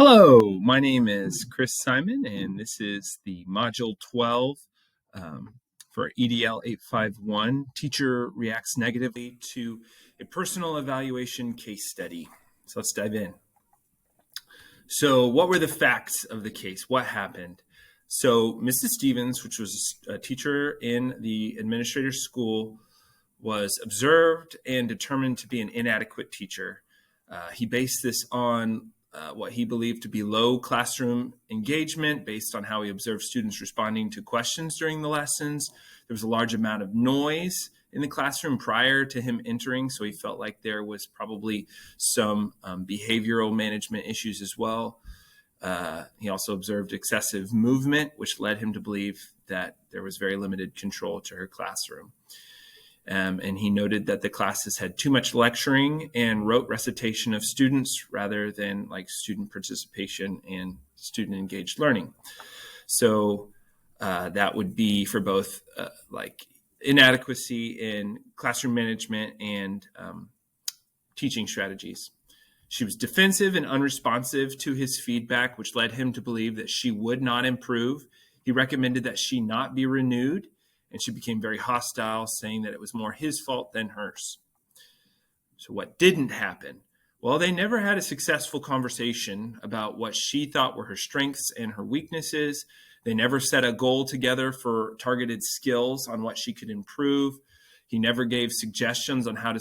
Hello, my name is Chris Simon, and this is the Module 12 for EDL 851. Teacher reacts negatively to a personal evaluation case study. So let's dive in. So what were the facts of the case? What happened? So Mrs. Stevens, which was a teacher in the administrator's school, was observed and determined to be an inadequate teacher. He based this on what he believed to be low classroom engagement based on how he observed students responding to questions during the lessons. There was a large amount of noise in the classroom prior to him entering, so he felt like there was probably some behavioral management issues as well. He also observed excessive movement, which led him to believe that there was very limited control to her classroom. And he noted that the classes had too much lecturing and rote recitation of students rather than like student participation and student engaged learning. So that would be for both like inadequacy in classroom management and teaching strategies. She was defensive and unresponsive to his feedback, which led him to believe that she would not improve. He recommended that she not be renewed, and she became very hostile, saying that it was more his fault than hers. So what didn't happen? Well, they never had a successful conversation about what she thought were her strengths and her weaknesses. They never set a goal together for targeted skills on what she could improve. He never gave suggestions on how to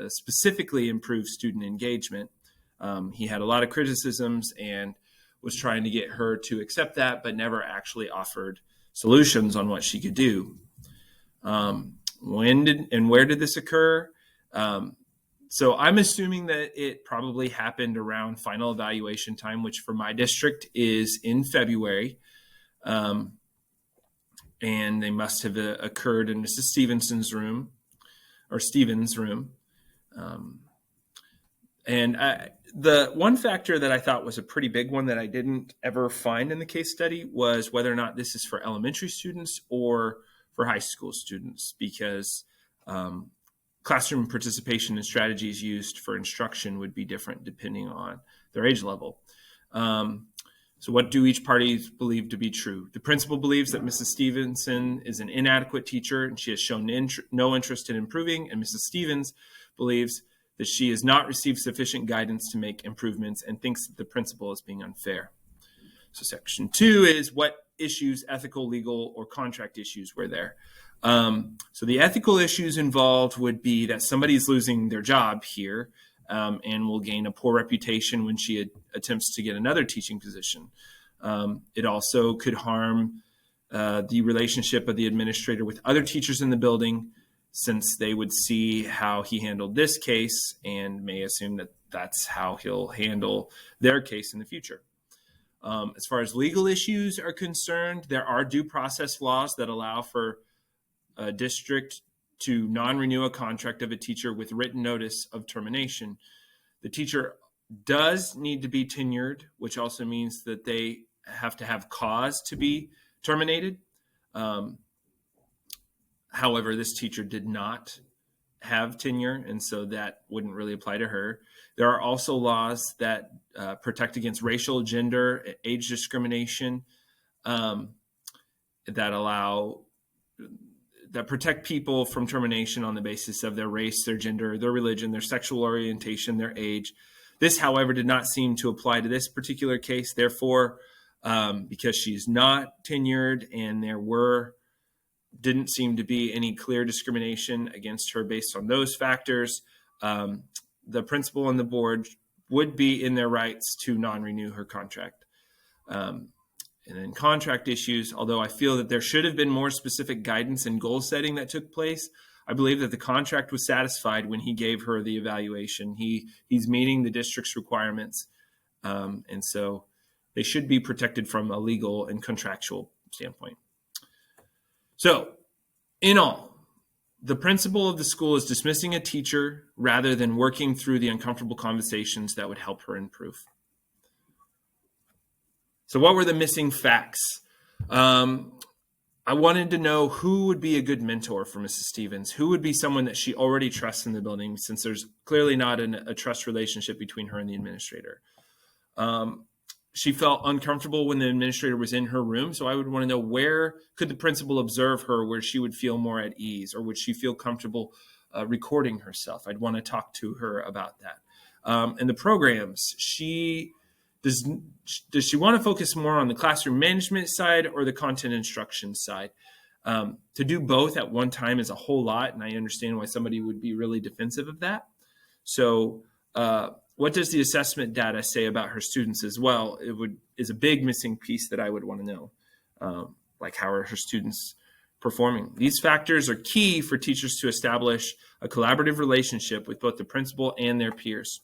specifically improve student engagement. He had a lot of criticisms and was trying to get her to accept that, but never actually offered solutions on what she could do. When did and where did this occur? So I'm assuming that it probably happened around final evaluation time, which for my district is in February. And they must have occurred in Mrs. Stevens' room. The one factor that I thought was a pretty big one that I didn't ever find in the case study was whether or not this is for elementary students or for high school students, because classroom participation and strategies used for instruction would be different depending on their age level. So what do each party believe to be true? The principal believes that Mrs. Stevenson is an inadequate teacher and she has shown no interest in improving, and Mrs. Stevens believes that she has not received sufficient guidance to make improvements and thinks that the principal is being unfair. So section 2 is what issues, ethical, legal, or contract issues were there. So the ethical issues involved would be that somebody's losing their job here and will gain a poor reputation when she attempts to get another teaching position. It also could harm the relationship of the administrator with other teachers in the building, since they would see how he handled this case and may assume that that's how he'll handle their case in the future. As far as legal issues are concerned, there are due process laws that allow for a district to non-renew a contract of a teacher with written notice of termination. The teacher does need to be tenured, which also means that they have to have cause to be terminated. However, this teacher did not have tenure, and so that wouldn't really apply to her. There are also laws that protect against racial, gender, age discrimination that protect people from termination on the basis of their race, their gender, their religion, their sexual orientation, their age. This, however, did not seem to apply to this particular case. Therefore, because she's not tenured and didn't seem to be any clear discrimination against her based on those factors, the principal and the board would be in their rights to non-renew her contract. And then contract issues, although I feel that there should have been more specific guidance and goal setting that took place, I believe that the contract was satisfied when he gave her the evaluation. He's meeting the district's requirements, and so they should be protected from a legal and contractual standpoint. So, in all, the principal of the school is dismissing a teacher rather than working through the uncomfortable conversations that would help her improve. So what were the missing facts? I wanted to know who would be a good mentor for Mrs. Stevens, who would be someone that she already trusts in the building, since there's clearly not a trust relationship between her and the administrator. she felt uncomfortable when the administrator was in her room. So I would want to know, where could the principal observe her where she would feel more at ease, or would she feel comfortable recording herself? I'd want to talk to her about that. And the programs, does she want to focus more on the classroom management side or the content instruction side? To do both at one time is a whole lot, and I understand why somebody would be really defensive of that. So what does the assessment data say about her students as well? Is a big missing piece that I would want to know. Like, how are her students performing? These factors are key for teachers to establish a collaborative relationship with both the principal and their peers.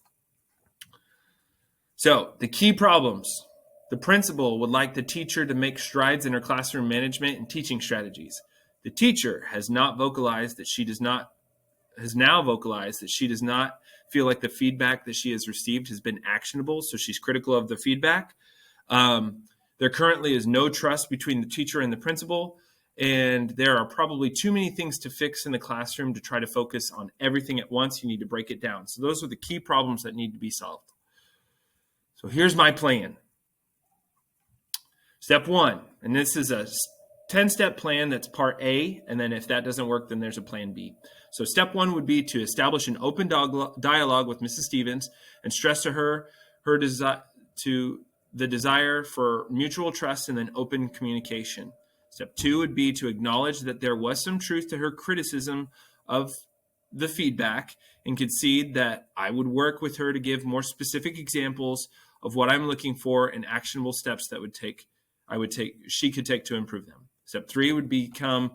So the key problems: the principal would like the teacher to make strides in her classroom management and teaching strategies. The teacher has now vocalized that she does not feel like the feedback that she has received has been actionable, so she's critical of the feedback. There currently is no trust between the teacher and the principal, and there are probably too many things to fix in the classroom to try to focus on everything at once. You need to break it down. So those are the key problems that need to be solved. So here's my plan. Step 1, and this is a 10-step plan that's part A, and then if that doesn't work, then there's a plan B. So step 1 would be to establish an open dialogue with Mrs. Stevens and stress to her the desire for mutual trust and then open communication. Step 2 would be to acknowledge that there was some truth to her criticism of the feedback and concede that I would work with her to give more specific examples of what I'm looking for and actionable steps that she could take to improve them. Step 3 would become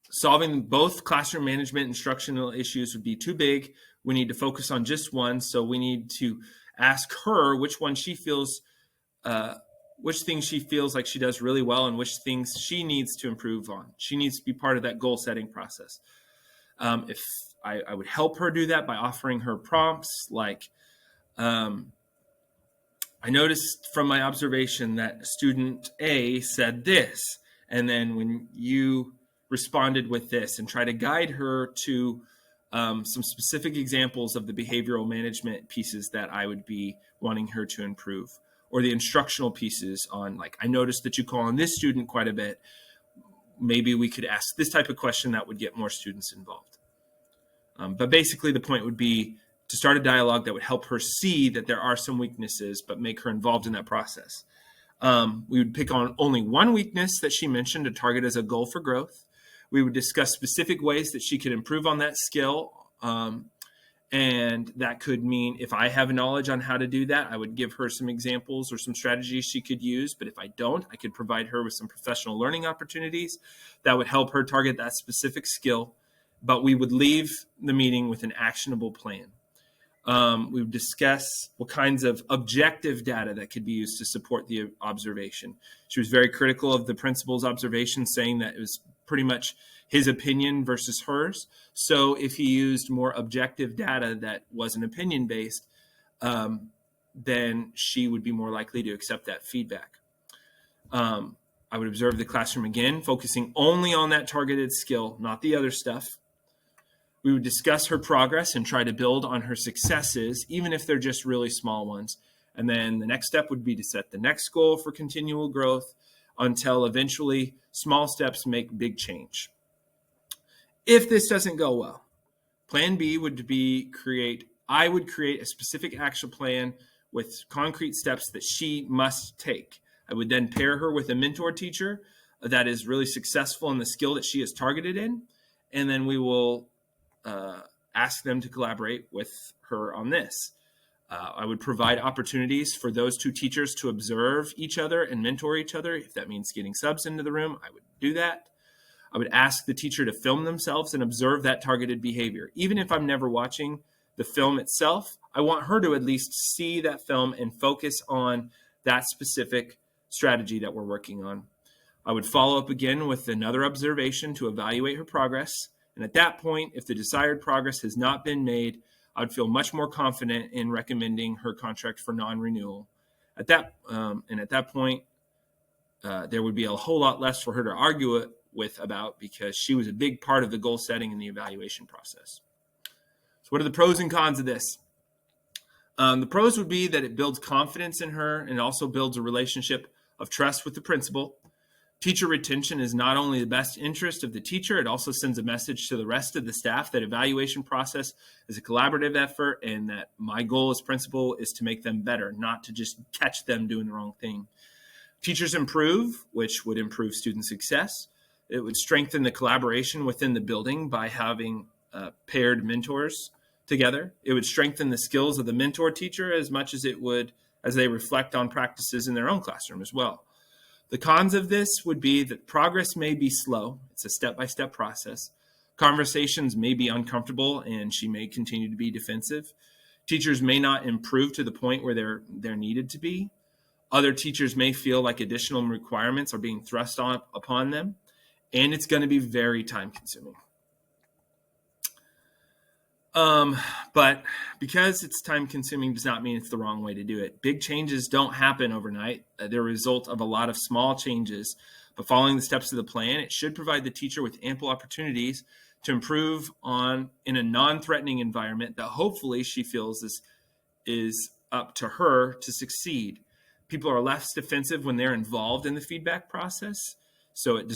solving both classroom management and instructional issues would be too big. We need to focus on just one. So we need to ask her which things she feels like she does really well and which things she needs to improve on. She needs to be part of that goal setting process. If I would help her do that by offering her prompts like, I noticed from my observation that student A said this, and then when you responded with this, and try to guide her to some specific examples of the behavioral management pieces that I would be wanting her to improve, or the instructional pieces on, like, I noticed that you call on this student quite a bit. Maybe we could ask this type of question that would get more students involved. But basically the point would be to start a dialogue that would help her see that there are some weaknesses, but make her involved in that process. We would pick on only one weakness that she mentioned to target as a goal for growth. We would discuss specific ways that she could improve on that skill. And that could mean if I have knowledge on how to do that, I would give her some examples or some strategies she could use. But if I don't, I could provide her with some professional learning opportunities that would help her target that specific skill. But we would leave the meeting with an actionable plan. We would discuss what kinds of objective data that could be used to support the observation. She was very critical of the principal's observation, saying that it was pretty much his opinion versus hers. So if he used more objective data that wasn't opinion-based, then she would be more likely to accept that feedback. I would observe the classroom again, focusing only on that targeted skill, not the other stuff. We would discuss her progress and try to build on her successes, even if they're just really small ones. And then the next step would be to set the next goal for continual growth until eventually small steps make big change. If this doesn't go well, plan B would be I would create a specific action plan with concrete steps that she must take. I would then pair her with a mentor teacher that is really successful in the skill that she is targeted in. And then we will ask them to collaborate with her on this. I would provide opportunities for those two teachers to observe each other and mentor each other. If that means getting subs into the room, I would do that. I would ask the teacher to film themselves and observe that targeted behavior. Even if I'm never watching the film itself, I want her to at least see that film and focus on that specific strategy that we're working on. I would follow up again with another observation to evaluate her progress. And at that point, if the desired progress has not been made, I would feel much more confident in recommending her contract for non-renewal. At that point, there would be a whole lot less for her to argue about because she was a big part of the goal setting and the evaluation process. So what are the pros and cons of this? The pros would be that it builds confidence in her and also builds a relationship of trust with the principal. Teacher retention is not only the best interest of the teacher, it also sends a message to the rest of the staff that evaluation process is a collaborative effort and that my goal as principal is to make them better, not to just catch them doing the wrong thing. Teachers improve, which would improve student success. It would strengthen the collaboration within the building by having paired mentors together. It would strengthen the skills of the mentor teacher as much as it would as they reflect on practices in their own classroom as well. The cons of this would be that progress may be slow. It's a step-by-step process. Conversations may be uncomfortable and she may continue to be defensive. Teachers may not improve to the point where they're needed to be. Other teachers may feel like additional requirements are being thrust upon them, and it's going to be very time-consuming. But because it's time-consuming does not mean it's the wrong way to do it. Big changes don't happen overnight. They're a result of a lot of small changes. But following the steps of the plan, it should provide the teacher with ample opportunities to improve in a non-threatening environment that hopefully she feels is up to her to succeed. People are less defensive when they're involved in the feedback process. So it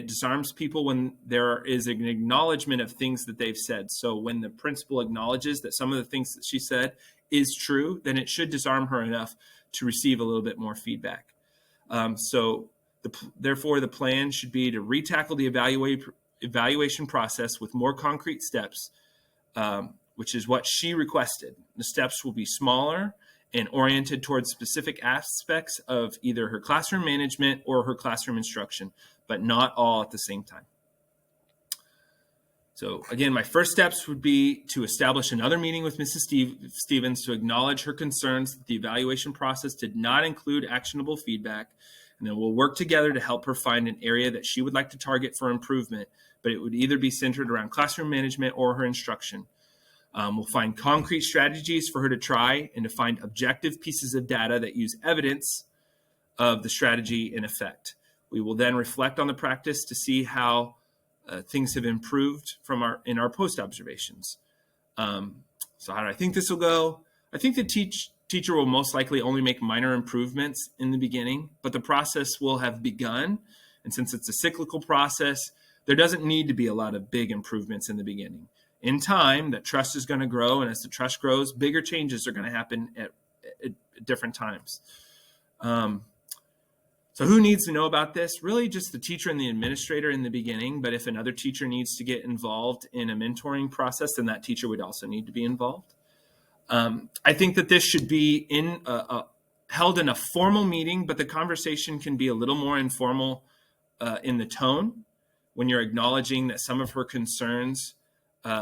disarms people when there is an acknowledgement of things that they've said. So when the principal acknowledges that some of the things that she said is true, then it should disarm her enough to receive a little bit more feedback. Therefore, the plan should be to retackle the evaluation process with more concrete steps, which is what she requested. The steps will be smaller and oriented towards specific aspects of either her classroom management or her classroom instruction, but not all at the same time. So again, my first steps would be to establish another meeting with Mrs. Stevens to acknowledge her concerns that the evaluation process did not include actionable feedback, and then we'll work together to help her find an area that she would like to target for improvement, but it would either be centered around classroom management or her instruction. We'll find concrete strategies for her to try and to find objective pieces of data that use evidence of the strategy in effect. We will then reflect on the practice to see how things have improved in our post observations. So how do I think this will go? I think the teacher will most likely only make minor improvements in the beginning, but the process will have begun. And since it's a cyclical process, there doesn't need to be a lot of big improvements in the beginning. In time, that trust is going to grow, and as the trust grows, bigger changes are going to happen at different times. So who needs to know about this? Really just the teacher and the administrator in the beginning, but if another teacher needs to get involved in a mentoring process, then that teacher would also need to be involved. I think that this should be held in a formal meeting, but the conversation can be a little more informal in the tone when you're acknowledging that some of her concerns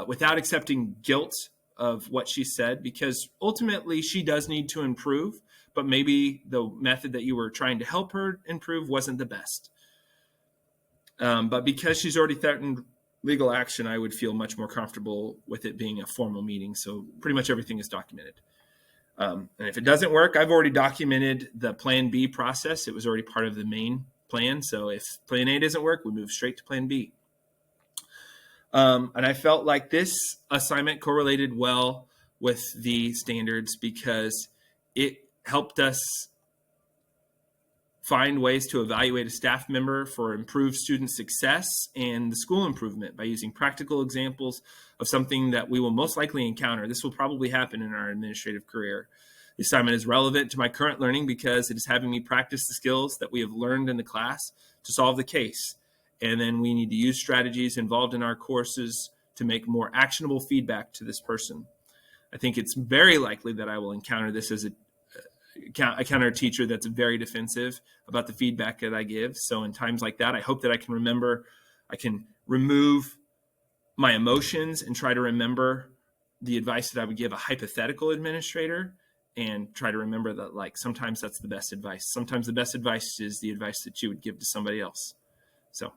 without accepting guilt of what she said, because ultimately she does need to improve, but maybe the method that you were trying to help her improve wasn't the best. But because she's already threatened legal action, I would feel much more comfortable with it being a formal meeting. So pretty much everything is documented. And if it doesn't work, I've already documented the Plan B process. It was already part of the main plan. So if Plan A doesn't work, we move straight to Plan B. And I felt like this assignment correlated well with the standards because it helped us find ways to evaluate a staff member for improved student success and the school improvement by using practical examples of something that we will most likely encounter. This will probably happen in our administrative career. The assignment is relevant to my current learning because it is having me practice the skills that we have learned in the class to solve the case. And then we need to use strategies involved in our courses to make more actionable feedback to this person. I think it's very likely that I will encounter this as I encounter a teacher that's very defensive about the feedback that I give. So in times like that, I hope that I can remove my emotions and try to remember the advice that I would give a hypothetical administrator and try to remember that, like, sometimes that's the best advice. Sometimes the best advice is the advice that you would give to somebody else. So